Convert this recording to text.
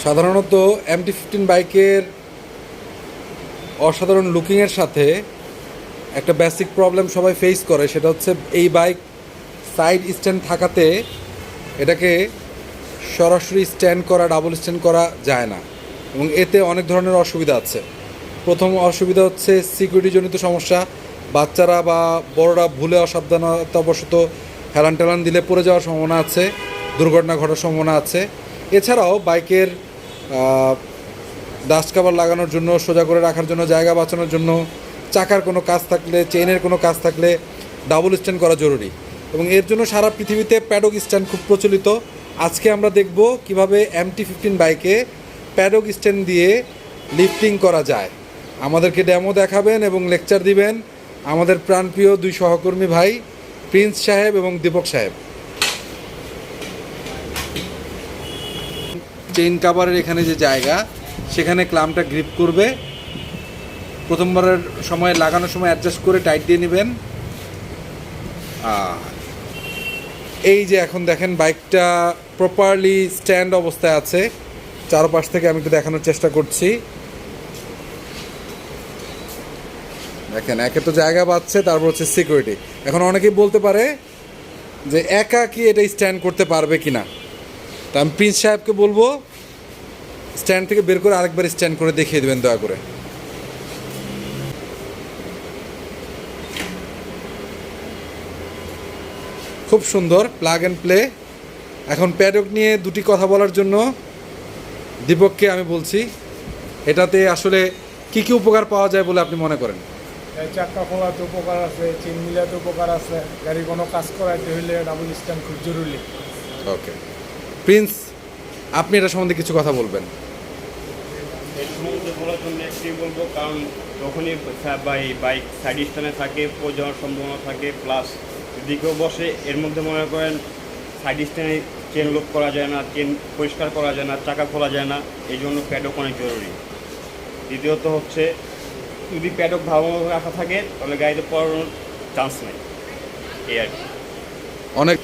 সাধারণত MT-15 বাইকের অসাধারণ লুকিংয়ের সাথে একটা বেসিক প্রবলেম সবাই ফেস করে, সেটা হচ্ছে এই বাইক সাইড স্ট্যান্ড থাকাতে এটাকে সরাসরি স্ট্যান্ড করা, ডাবল স্ট্যান্ড করা যায় না এবং এতে অনেক ধরনের অসুবিধা আছে। প্রথম অসুবিধা হচ্ছে সিকিউরিটিজনিত সমস্যা। বাচ্চারা বা বড়রা ভুলে অসাবধানতাবশত হেলান টেলান দিলে পড়ে যাওয়ার সম্ভাবনা আছে, দুর্ঘটনা ঘটার সম্ভাবনা আছে। এছাড়াও বাইকের ডাস্ট কাভার লাগানোর জন্য, সোজা করে রাখার জন্য, জায়গা বাঁচানোর জন্য চাকার কোনো কাজ থাকলে, চেইনের কোনো কাজ থাকলে ডাবল স্ট্যান্ড করা জরুরি এবং এর জন্য সারা পৃথিবীতে প্যাডক স্ট্যান্ড খুব প্রচলিত। আজকে আমরা দেখব কিভাবে MT-15 বাইকে প্যাডক স্ট্যান্ড দিয়ে লিফটিং করা যায়। আমাদেরকে ডেমো দেখাবেন এবং লেকচার দিবেন আমাদের প্রাণপ্রিয় দুই সহকর্মী ভাই প্রিন্স সাহেব এবং দীপক সাহেব। চেইন কাভারের এখানে যে জায়গা, সেখানে ক্লামটা গ্রিপ করবে। প্রথমবারের সময় লাগানোর সময় অ্যাডজাস্ট করে টাইট দিয়ে নেবেন। এই যে এখন দেখেন বাইকটা প্রপারলি স্ট্যান্ড অবস্থায় আছে। চারপাশ থেকে আমি একটু দেখানোর চেষ্টা করছি। দেখেন, একে তো জায়গা পাচ্ছে, তারপর হচ্ছে সিকিউরিটি। এখন অনেকেই বলতে পারে যে একা কি এটা স্ট্যান্ড করতে পারবে কি না। তা আমি প্রিন্স সাহেবকে বলবো স্ট্যান্ড থেকে বের করে আরেকবার স্ট্যান্ড করে দেখিয়ে দেবেন দয়া করে। খুব সুন্দর, প্লাগ অ্যান্ড প্লে। এখন প্যাডক নিয়ে দুটি কথা বলার জন্য দীপককে আমি বলছি, এটাতে আসলে কি কি উপকার পাওয়া যায় বলে আপনি মনে করেন? চাক্কা খোলাতে উপকার আছে, চেন মিলাতে উপকার আছে, গাড়ি কোনো কাজ করাইতে হইলে ডাবল স্ট্যান্ড খুব জরুরি। ওকে প্রিন্স, আপনি এটা সম্বন্ধে কিছু কথা বলবেন। এর সম্বন্ধে বলার জন্য একটি বলবো, কারণ যখনই বাইক সাইড স্ট্যান্ডে থাকে পড়ে যাওয়ার সম্ভাবনা থাকে, প্লাস যদি কেউ বসে এর মধ্যে মনে করেন সাইড স্ট্যান্ডে চেন লক করা যায় না, চেন পরিষ্কার করা যায় না, চাকা খোলা যায় না, এই জন্য প্যাডক অনেক জরুরি। দ্বিতীয়ত হচ্ছে যদি প্যাডক ভালোভাবে রাখা থাকে তাহলে গাড়িতে পড়ানোর চান্স নেই, এই আর কি। অনেক